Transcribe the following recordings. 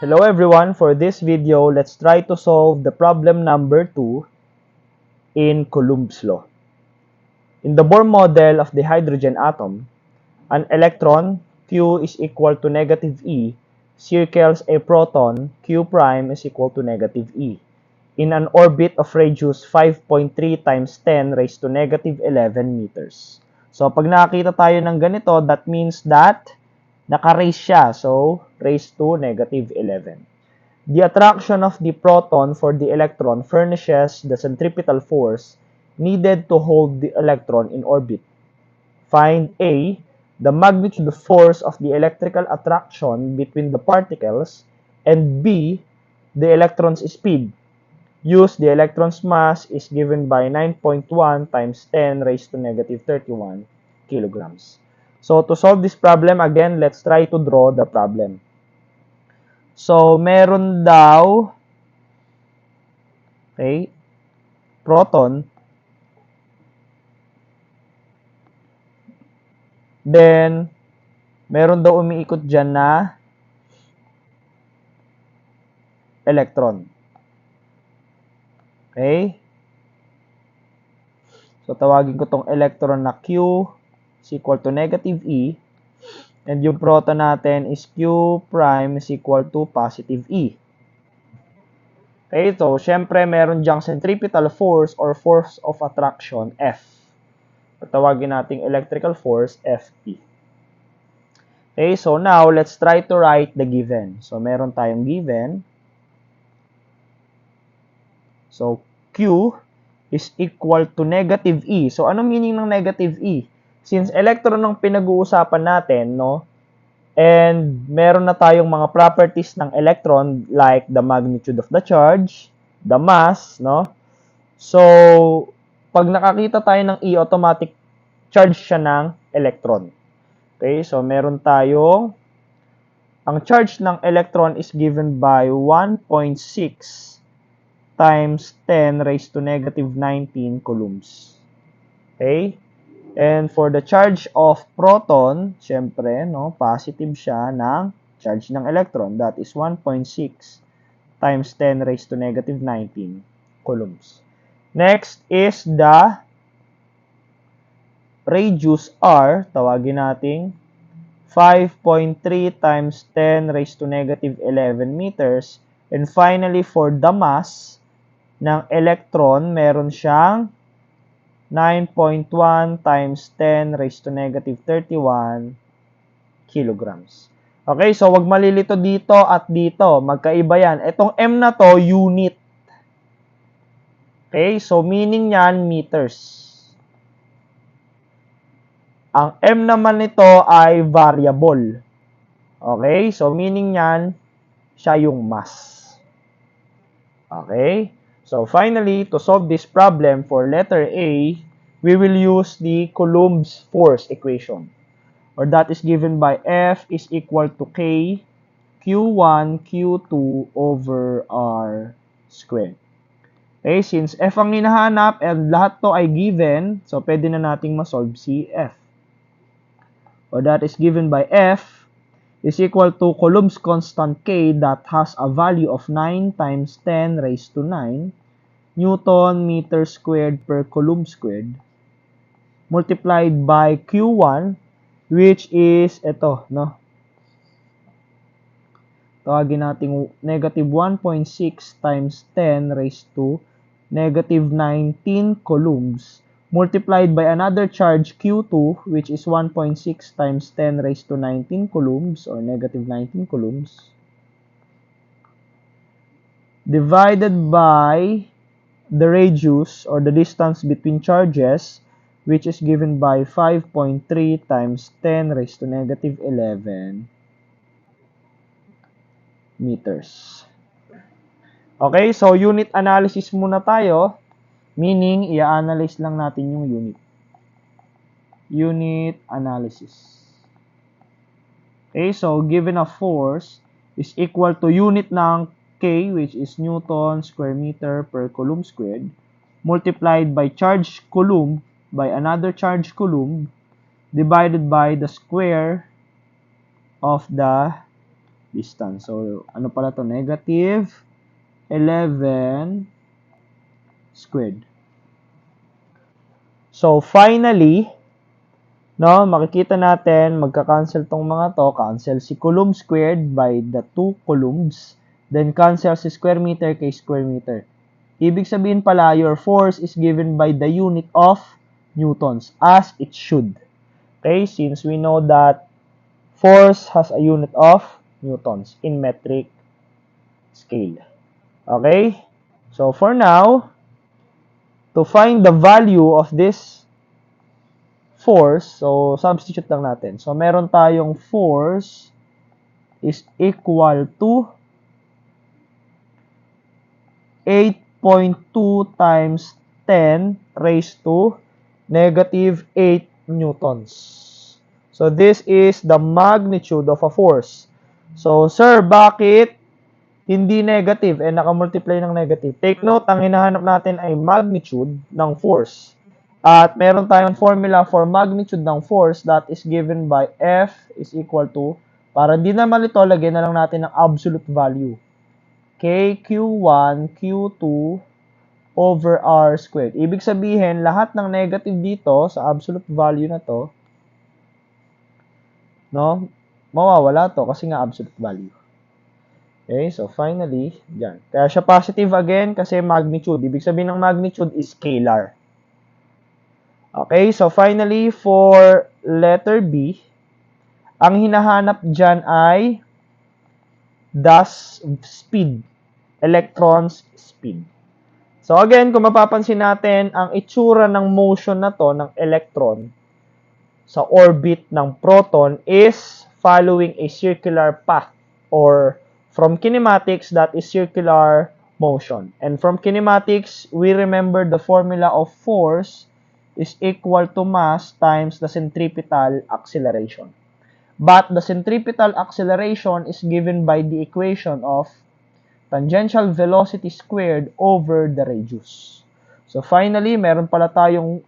Hello everyone, for this video, let's try to solve the problem number 2 in Coulomb's law. In the Bohr model of the hydrogen atom, an electron, Q is equal to negative E, circles a proton, Q prime is equal to negative E, in an orbit of radius 5.3 times 10 raised to negative 11 meters. So, pag nakakita tayo ng ganito, that means that naka-raise siya. So, raised to negative 11. The attraction of the proton for the electron furnishes the centripetal force needed to hold the electron in orbit. Find A, the magnitude of force of the electrical attraction between the particles, and B, the electron's speed. Use the electron's mass is given by 9.1 times 10 raised to negative 31 kilograms. So, to solve this problem, again, let's try to draw the problem. So, meron daw, okay, proton, then, meron daw umiikot dyan na electron. Okay? So, tawagin ko tong electron na Q is equal to negative E, and yung proton natin is Q prime is equal to positive E. Okay, so, syempre, meron dyang centripetal force or force of attraction, F. So, tawagin nating electrical force, Fp. Okay, so now, let's try to write the given. So, meron tayong given. So, Q is equal to negative E. So, anong meaning ng negative E? Since electron ang pinag-uusapan natin, no? And meron na tayong mga properties ng electron like the magnitude of the charge, the mass, no? So, pag nakakita tayo ng E, automatic charge siya ng electron. Okay, so meron tayong, ang charge ng electron is given by 1.6 times 10 raised to negative 19 coulombs. Okay? And for the charge of proton, syempre, no, positive siya ng charge ng electron. That is 1.6 times 10 raised to negative 19 coulombs. Next is the radius R. Tawagin natin 5.3 times 10 raised to negative 11 meters. And finally, for the mass ng electron, meron siyang 9.1 times 10 raised to negative 31 kilograms. Okay, so wag malilito dito at dito. Magkaiba yan. Itong M na to, unit. Okay, so meaning yan, meters. Ang M naman nito ay variable. Okay, so meaning yan, siya yung mass. Okay, so finally, to solve this problem for letter A, we will use the Coulomb's force equation. Or that is given by F is equal to K Q1 Q2 over R squared. Okay, since F ang hinahanap and lahat to ay given, so pwede na nating masolve si F. Or that is given by F is equal to Coulomb's constant K that has a value of 9 times 10 raised to 9 Newton meter squared per Coulomb squared multiplied by Q1, which is ito, no? Tawagin natin negative 1.6 times 10 raised to negative 19 coulombs multiplied by another charge Q2, which is 1.6 times 10 raised to 19 coulombs or negative 19 coulombs divided by the radius or the distance between charges, which is given by 5.3 times 10 raised to negative 11 meters. Okay, so unit analysis muna tayo, meaning i-analyze lang natin yung unit. Unit analysis. Okay, so given a force is equal to unit ng K, which is Newton square meter per Coulomb squared, multiplied by charge Coulomb by another charge Coulomb divided by the square of the distance. So, ano pala to? Negative 11 squared. So, finally, no, makikita natin, magka-cancel tong mga to. Cancel si coulomb squared by the 2 coulombs. Then, cancel si square meter kay square meter. Ibig sabihin pala, your force is given by the unit of newtons, as it should. Okay, since we know that force has a unit of newtons in metric scale. Okay, so for now, to find the value of this force, so substitute lang natin. So meron tayong force is equal to 8.2 times 10 raised to negative 8 newtons. So this is the magnitude of a force. So sir, bakit hindi negative nakamultiply ng negative? Take note, ang hinahanap natin ay magnitude ng force. At meron tayong formula for magnitude ng force that is given by F is equal to, para hindi na malito, lagyan na lang natin ng absolute value. KQ1, Q2 over R squared. Ibig sabihin, lahat ng negative dito sa absolute value na to, no, mawawala to kasi nga absolute value. Okay, so finally, dyan. Kaya siya positive again kasi magnitude. Ibig sabihin ng magnitude is scalar. Okay, so finally, for letter B, ang hinahanap dyan ay the speed, electron's speed. So again, kung mapapansin natin, ang itsura ng motion na to, ng electron, sa orbit ng proton is following a circular path, or from kinematics, that is circular motion. And from kinematics, we remember the formula of force is equal to mass times the centripetal acceleration. But the centripetal acceleration is given by the equation of tangential velocity squared over the radius. So finally, meron pala tayong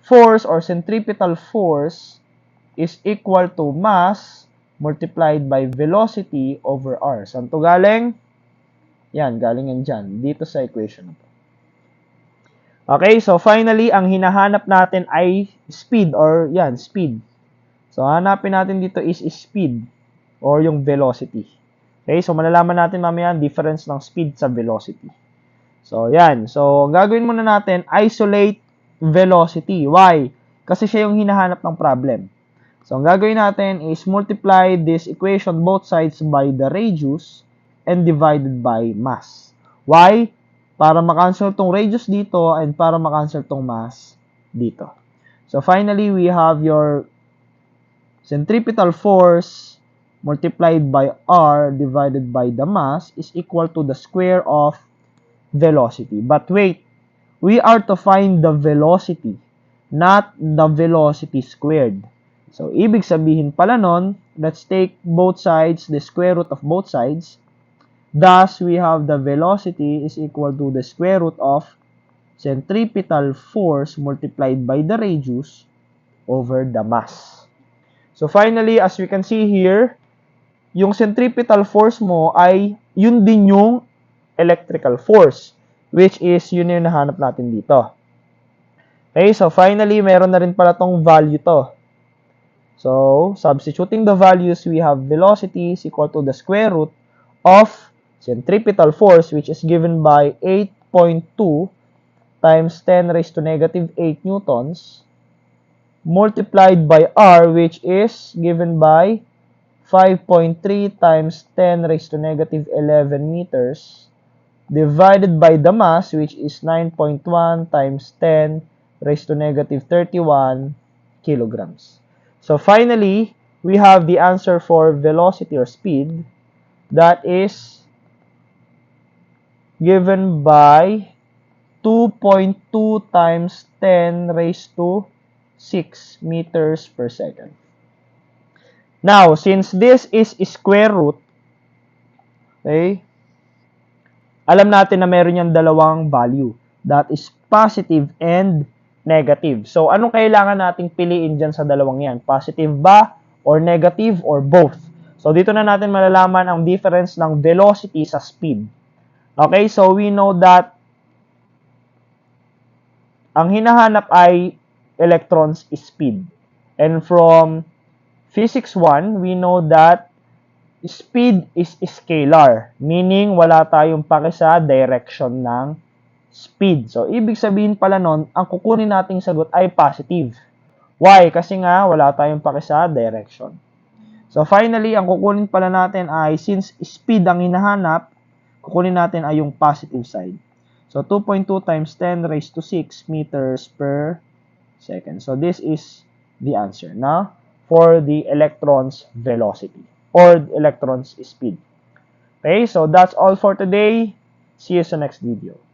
force or centripetal force is equal to mass multiplied by velocity over r. Saan to galing? Yan, galing yan dyan, dito sa equation na to. Okay, so finally, ang hinahanap natin ay speed, or yan, speed. So, hanapin natin dito is speed or yung velocity. Okay, so malalaman natin mamaya ang difference ng speed sa velocity. So, yan. So, gagawin muna natin, isolate velocity. Why? Kasi siya yung hinahanap ng problem. So, ang gagawin natin is multiply this equation both sides by the radius and divided by mass. Why? Para makancel tong radius dito and para makancel tong mass dito. So, finally, we have your centripetal force multiplied by r divided by the mass is equal to the square of velocity. But wait, we are to find the velocity, not the velocity squared. So, ibig sabihin pala nun, let's take both sides, the square root of both sides. Thus, we have the velocity is equal to the square root of centripetal force multiplied by the radius over the mass. So, finally, as we can see here, yung centripetal force mo ay yun din yung electrical force, which is yun yung nahanap natin dito. Okay, so finally, meron na rin pala tong value to. So, substituting the values, we have velocity is equal to the square root of centripetal force, which is given by 8.2 times 10 raised to negative 8 newtons, multiplied by r, which is given by 5.3 times 10 raised to negative 11 meters, divided by the mass, which is 9.1 times 10 raised to negative 31 kilograms. So finally, we have the answer for velocity or speed, that is given by 2.2 times 10 raised to 6 meters per second. Now, since this is square root, okay, alam natin na meron yung dalawang value. That is positive and negative. So, anong kailangan nating piliin dyan sa dalawang yan? Positive ba or negative or both? So, dito na natin malalaman ang difference ng velocity sa speed. Okay, so we know that ang hinahanap ay electrons speed. And from Physics 1, we know that speed is scalar, meaning wala tayong pake sa direction ng speed. So, ibig sabihin pala nun, ang kukunin nating sagot ay positive. Why? Kasi nga, wala tayong pake sa direction. So, finally, ang kukunin pala natin ay, since speed ang hinahanap, kukunin natin ay yung positive side. So, 2.2 times 10 raised to 6 meters per second. So, this is the answer na for the electron's velocity or the electron's speed. Okay, so that's all for today. See you sa next video.